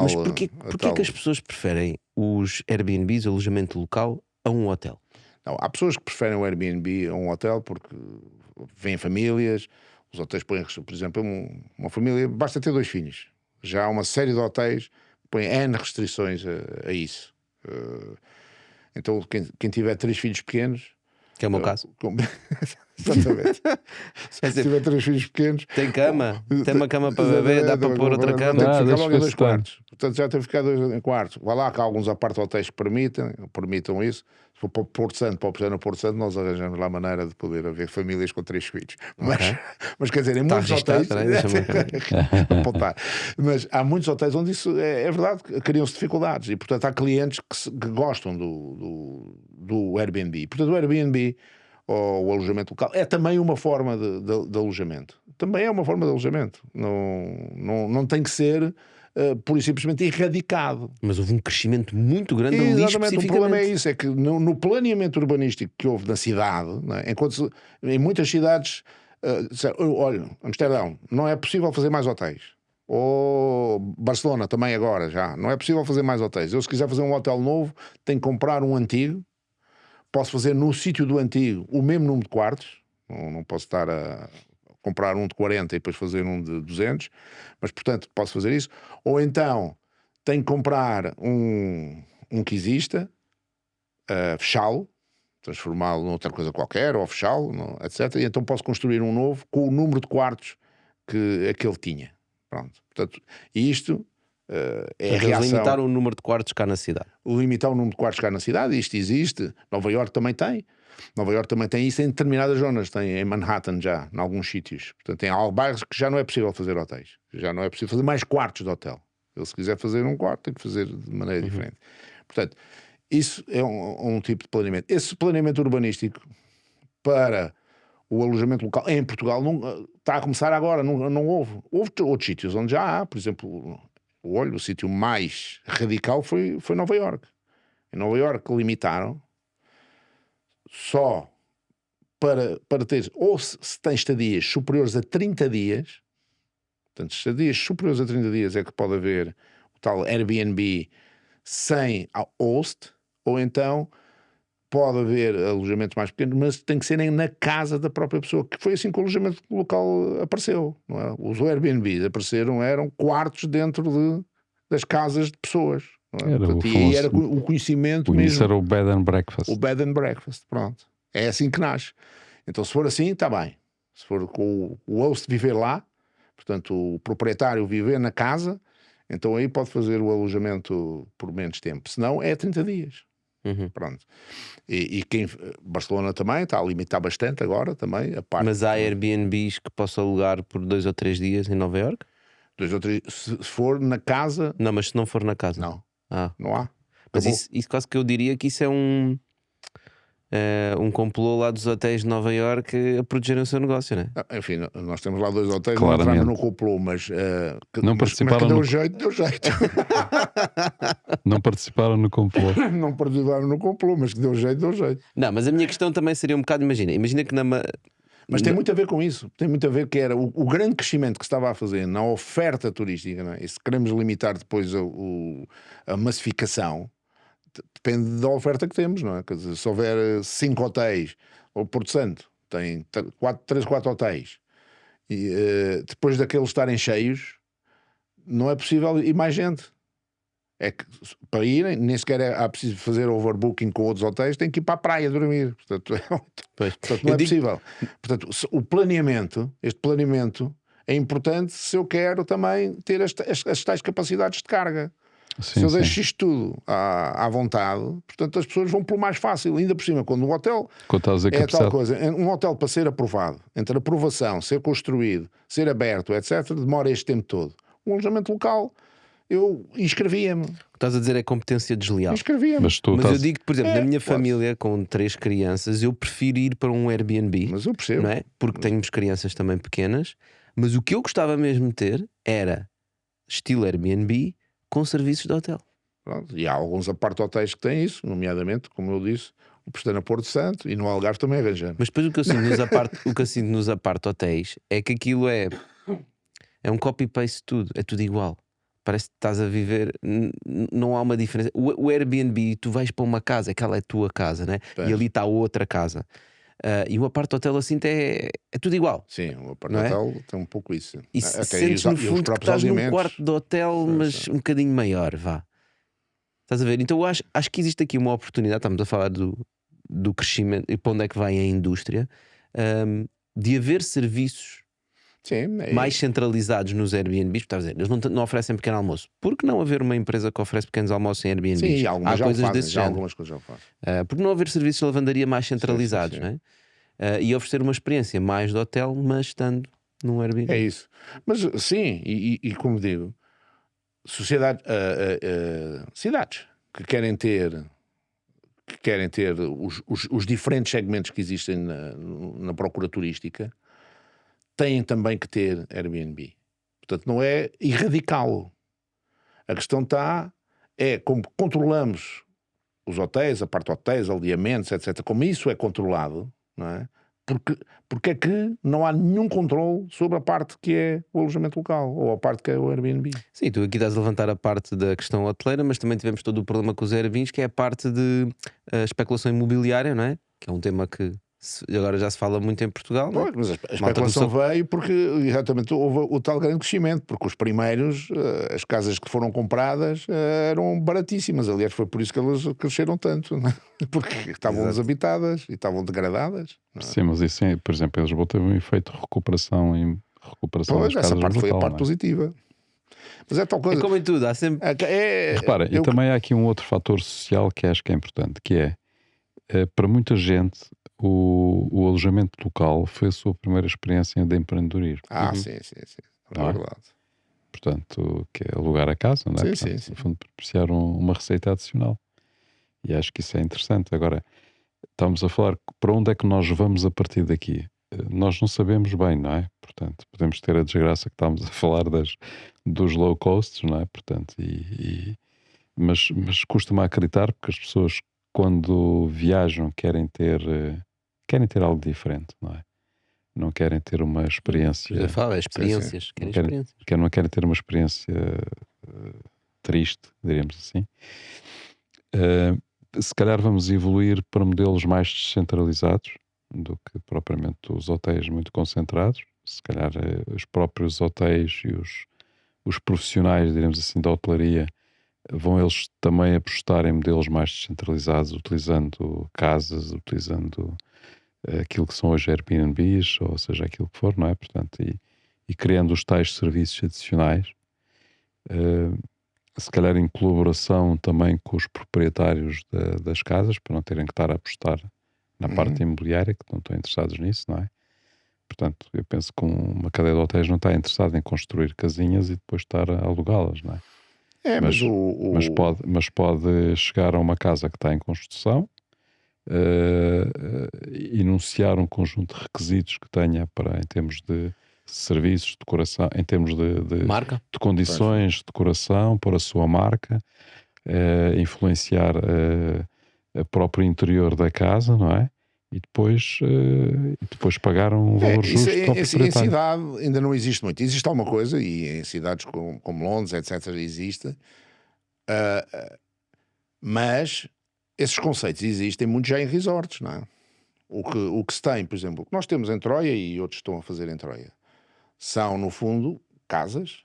Mas porquê que as pessoas preferem os Airbnbs, alojamento local, a um hotel? Não, há pessoas que preferem o Airbnb a um hotel porque vêm famílias. Os hotéis põem, por exemplo, uma família, basta ter 2 filhos. Já há uma série de hotéis que põem N restrições a isso. Então, quem tiver 3 filhos pequenos. Que é o meu caso. Exatamente. Se tiver 3 filhos pequenos. Tem cama, tem uma cama para beber, dá para pôr outra cama. Tem que ficar logo em 2 quartos. Portanto, já tem que ficar 2 em quartos. Vá lá que há alguns apart-hotéis que permitam isso. Se for para o Porto Santo, para o Piscina no Porto Santo, nós arranjamos lá a maneira de poder haver famílias com 3 filhos. Mas quer dizer, em muitos hotéis. Mas há muitos hotéis onde isso é verdade, criam-se dificuldades. E portanto há clientes que gostam do Airbnb. Portanto, o Airbnb, ou o alojamento local, é também uma forma de alojamento. Também é uma forma de alojamento. Não tem que ser pura e simplesmente erradicado. Mas houve um crescimento muito grande ali. Exatamente, o problema é isso, é que no planeamento urbanístico que houve na cidade, não é? Enquanto em muitas cidades, olha, Amsterdão, não é possível fazer mais hotéis. Ou Barcelona também agora já, não é possível fazer mais hotéis. Eu, se quiser fazer um hotel novo, tenho que comprar um antigo. Posso fazer no sítio do antigo o mesmo número de quartos. Não posso estar a comprar um de 40 e depois fazer um de 200. Mas, portanto, posso fazer isso. Ou então, tenho que comprar um que exista, fechá-lo, transformá-lo noutra coisa qualquer, ou fechá-lo, etc. E então posso construir um novo com o número de quartos que aquele tinha. Pronto. Portanto, isto... é a reação. Limitar o número de quartos cá na cidade. Limitar o número de quartos cá na cidade, isto existe. Nova Iorque também tem. Nova Iorque também tem isso em determinadas zonas. Tem em Manhattan já, em alguns sítios. Portanto, tem bairros que já não é possível fazer hotéis. Já não é possível fazer mais quartos de hotel. Ele, se quiser fazer um quarto, tem que fazer de maneira diferente. Portanto, isso é um tipo de planeamento. Esse planeamento urbanístico para o alojamento local em Portugal não, está a começar agora, não houve. Houve outros sítios onde já há, por exemplo... Olha, o sítio mais radical foi Nova Iorque. Em Nova Iorque limitaram só para ter, ou se tem estadias superiores a 30 dias, portanto, estadias superiores a 30 dias é que pode haver o tal Airbnb sem host, ou então pode haver alojamentos mais pequenos, mas tem que ser na casa da própria pessoa, que foi assim que o alojamento local apareceu, não é? Os Airbnbs apareceram, eram quartos dentro das casas de pessoas, não é? Portanto, e aí era o conhecimento mesmo. Isso era o bed and breakfast. O bed and breakfast, pronto. É assim que nasce. Então, se for assim, está bem. Se for com o host viver lá, portanto, o proprietário viver na casa, então aí pode fazer o alojamento por menos tempo. Se não, é 30 dias. Pronto. E Barcelona também está a limitar bastante agora também a parte. Mas há Airbnbs que posso alugar por 2 ou 3 dias em Nova Iorque? 2 ou 3, se for na casa. Não, mas se não for na casa. Não. Ah. Não há. Mas isso quase que eu diria que isso é um complô lá dos hotéis de Nova Iorque a protegerem o seu negócio, não é? Enfim, nós temos lá 2 hotéis, claramente. não entramos no complô, mas não participaram mas que deu jeito. Não participaram no complô. Não participaram no complô, mas que deu jeito. Não, mas a minha questão também seria um bocado, imagina que mas tem muito a ver com isso. Tem muito a ver que era o grande crescimento que se estava a fazer na oferta turística, não é? E se queremos limitar depois a massificação, depende da oferta que temos, não é? Quer dizer, se houver 5 hotéis, ou Porto Santo tem 3, 4 hotéis, e depois daqueles estarem cheios, não é possível ir mais gente. É que para irem, nem sequer há preciso fazer overbooking com outros hotéis, tem que ir para a praia dormir. Portanto, não é possível. Portanto, este planeamento é importante se eu quero também ter as tais capacidades de carga. Se eu deixo isto tudo à vontade, portanto as pessoas vão pelo mais fácil. Ainda por cima, quando um hotel é tal coisa, um hotel para ser aprovado, entre aprovação, ser construído, ser aberto, etc., demora este tempo todo. Um alojamento local, eu inscrevia-me. O que estás a dizer é competência desleal. Inscrevia-me. Mas eu digo, por exemplo, na minha família com 3 crianças, eu prefiro ir para um Airbnb. Mas eu percebo. Não é? Porque temos crianças também pequenas. Mas o que eu gostava mesmo de ter era estilo Airbnb com serviços de hotel. Pronto. E há alguns apart-hotéis que têm isso, nomeadamente, como eu disse, o Pestana Porto Santo, e no Algarve também arranjamos. Mas depois o que eu sinto nos apart-hotéis é que aquilo é um copy-paste tudo, é tudo igual. parece que estás a viver, não há uma diferença. O Airbnb, tu vais para uma casa, aquela é a tua casa, né? Pois. E ali está outra casa. E o apart-hotel assim é tudo igual. Sim, o Não é? apart-hotel tem um pouco isso. E Até sentes e no os fundo que próprios estás num alimentos. quarto de hotel, Pois, mas é. um bocadinho maior, vá. Estás a ver? Então eu acho que existe aqui uma oportunidade, estamos a falar do crescimento e para onde é que vai a indústria, de haver serviços Sim, mais centralizados nos Airbnbs. Estás a dizer, eles não oferecem pequeno almoço. Por que não haver uma empresa que oferece pequenos almoços em Airbnbs? sim, algumas Há já o coisas fazem, desse já género. algumas coisas já o fazem. Por que não haver serviços de lavandaria mais centralizados, sim. né? E oferecer uma experiência mais de hotel, mas estando num Airbnb? É isso. Mas sim, e como digo, cidades que querem ter os diferentes segmentos que existem na procura turística têm também que ter Airbnb. Portanto, não é erradicá-lo. A questão é como controlamos os hotéis, apart-hotéis, aldeamentos, etc. Como isso é controlado, não é? Porque é que não há nenhum controle sobre a parte que é o alojamento local ou a parte que é o Airbnb. Sim, tu aqui estás a levantar a parte da questão hoteleira, mas também tivemos todo o problema com os Airbnbs, que é a parte de especulação imobiliária, não é? Que é um tema que agora já se fala muito em Portugal, não é? Pois, mas a Malta especulação começou- veio porque exatamente houve o tal grande crescimento, porque os primeiros, as casas que foram compradas eram baratíssimas. Aliás, foi por isso que elas cresceram tanto, não é? Porque estavam Exato. desabitadas e estavam degradadas. Não é? Sim, mas isso, por exemplo, em Lisboa teve um efeito de recuperação Pois, das essa casas parte foi a brutal, parte não é? positiva. Mas é tal É coisa. como em tudo, há sempre. Repara, e também há aqui um outro fator social que acho que é importante, que é, para muita gente, o alojamento local foi a sua primeira experiência de empreendedorismo. Sim. É Não é? verdade. Portanto, que é alugar a casa, não é? Sim, Portanto, sim. no fundo, propiciar uma receita adicional. E acho que isso é interessante. Agora, estamos a falar para onde é que nós vamos a partir daqui. Nós não sabemos bem, não é? Portanto, podemos ter a desgraça que estamos a falar dos low costs, não é? Portanto, mas custa-me a acreditar porque as pessoas, quando viajam, querem ter algo diferente, não é? Não querem ter uma experiência. Já fala, experiências. Querem Não experiências. não querem ter uma experiência triste, diríamos assim. Se calhar vamos evoluir para modelos mais descentralizados do que propriamente os hotéis muito concentrados. Se calhar os próprios hotéis e os profissionais, diríamos assim, da hotelaria vão eles também apostar em modelos mais descentralizados, utilizando casas, utilizando aquilo que são hoje Airbnbs, ou seja, aquilo que for, não é? Portanto, e criando os tais serviços adicionais, se calhar em colaboração também com os proprietários das casas, para não terem que estar a apostar na parte imobiliária, que não estão interessados nisso, não é? Portanto, eu penso que uma cadeia de hotéis não está interessada em construir casinhas e depois estar a alugá-las, não é? Mas pode chegar a uma casa que está em construção, enunciar um conjunto de requisitos que tenha em termos de serviços, de decoração, em termos Marca? de condições de decoração para a sua marca, influenciar o próprio interior da casa, não é? E depois pagar um valor justo ao Em proprietário. cidade ainda não existe muito. Existe alguma coisa, e em cidades como Londres, etc., existe. Mas esses conceitos existem muito já em resorts, não é? O que se tem, por exemplo, o que nós temos em Troia e outros estão a fazer em Troia, são, no fundo, casas.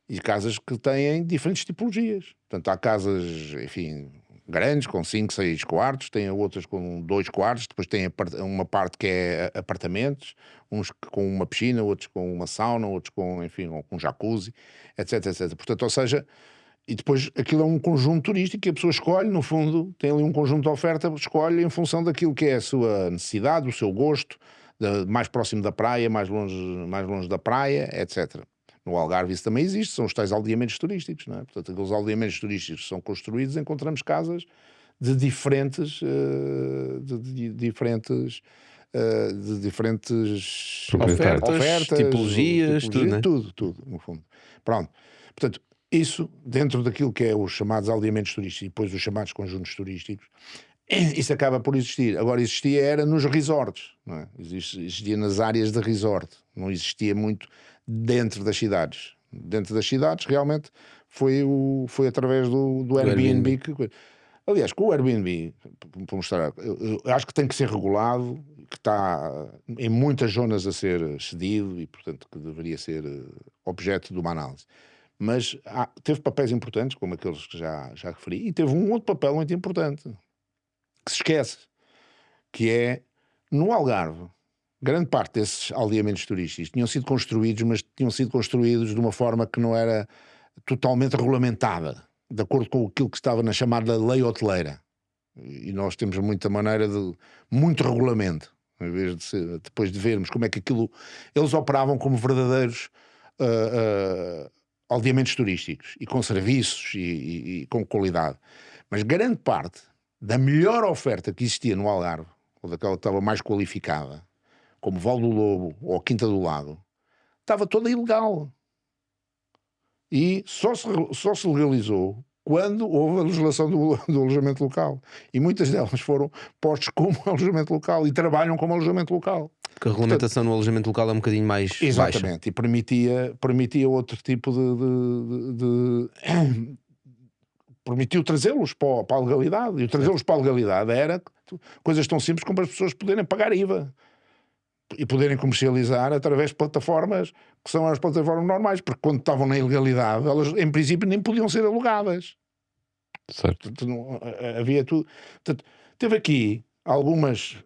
E casas que têm diferentes tipologias. Portanto, há casas, enfim, grandes, com 5, 6 quartos, tem outras com 2 quartos, depois tem uma parte que é apartamentos, uns com uma piscina, outros com uma sauna, outros com, enfim, com jacuzzi, etc, etc. Portanto, ou seja, e depois aquilo é um conjunto turístico que a pessoa escolhe, no fundo, tem ali um conjunto de oferta, escolhe em função daquilo que é a sua necessidade, o seu gosto, mais próximo da praia, mais longe da praia, etc. No Algarve isso também existe, são os tais aldeamentos turísticos, não é? Portanto, aqueles aldeamentos turísticos que são construídos, encontramos casas de diferentes Proprietários. Tipologias, tudo, né? tudo, no fundo. Pronto. Portanto, isso dentro daquilo que é os chamados aldeamentos turísticos e depois os chamados conjuntos turísticos, isso acaba por existir. Agora, era nos resorts, não é? Existia nas áreas de resort, não existia muito dentro das cidades. Dentro das cidades, realmente, foi através do Airbnb. Aliás, com o Airbnb, para mostrar, eu acho que tem que ser regulado, que está em muitas zonas a ser cedido e, portanto, que deveria ser objeto de uma análise. Mas teve papéis importantes, como aqueles que já referi, e teve um outro papel muito importante, que se esquece, que é, no Algarve, grande parte desses aldeamentos turísticos tinham sido construídos, mas tinham sido construídos de uma forma que não era totalmente regulamentada, de acordo com aquilo que estava na chamada lei hoteleira. E nós temos muita maneira de... muito regulamento, em vez de depois de vermos como é que aquilo... Eles operavam como verdadeiros aldeamentos turísticos, e com serviços, e com qualidade. Mas grande parte da melhor oferta que existia no Algarve, ou daquela que estava mais qualificada, como Val do Lobo ou Quinta do Lago, estava toda ilegal. E só se legalizou quando houve a legislação do alojamento local. E muitas delas foram postas como alojamento local e trabalham como alojamento local. Porque a regulamentação no alojamento local é um bocadinho mais Exatamente, baixa. E permitia outro tipo permitiu trazê-los para a legalidade. E trazê-los para a legalidade era coisas tão simples como as pessoas poderem pagar IVA e poderem comercializar através de plataformas que são as plataformas normais, porque quando estavam na ilegalidade, elas em princípio nem podiam ser alugadas. Certo. Portanto, não, havia tudo. Portanto, teve aqui algumas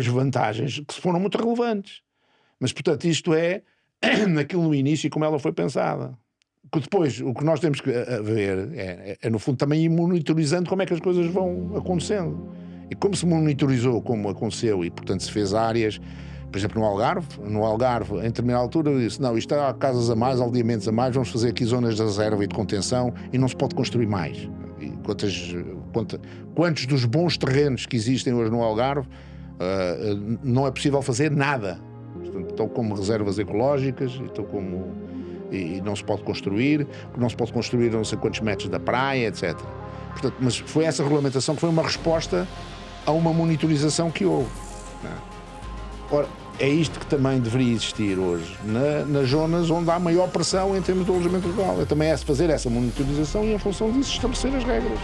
vantagens que foram muito relevantes. Mas, portanto, isto é naquilo no início como ela foi pensada. Que depois, o que nós temos que ver é no fundo, também ir monitorizando como é que as coisas vão acontecendo. E como se monitorizou como aconteceu e, portanto, se fez áreas, por exemplo, no Algarve, em determinada altura, disse, não, isto há casas a mais, aldeamentos a mais, vamos fazer aqui zonas de reserva e de contenção e não se pode construir mais. E quantos dos bons terrenos que existem hoje no Algarve não é possível fazer nada. Portanto, estão como reservas ecológicas, e não se pode construir não sei quantos metros da praia, etc. Portanto, mas foi essa regulamentação que foi uma resposta a uma monitorização que houve. Ora, é isto que também deveria existir hoje nas zonas onde há maior pressão em termos de alojamento local. É também fazer essa monitorização e, em função disso, estabelecer as regras.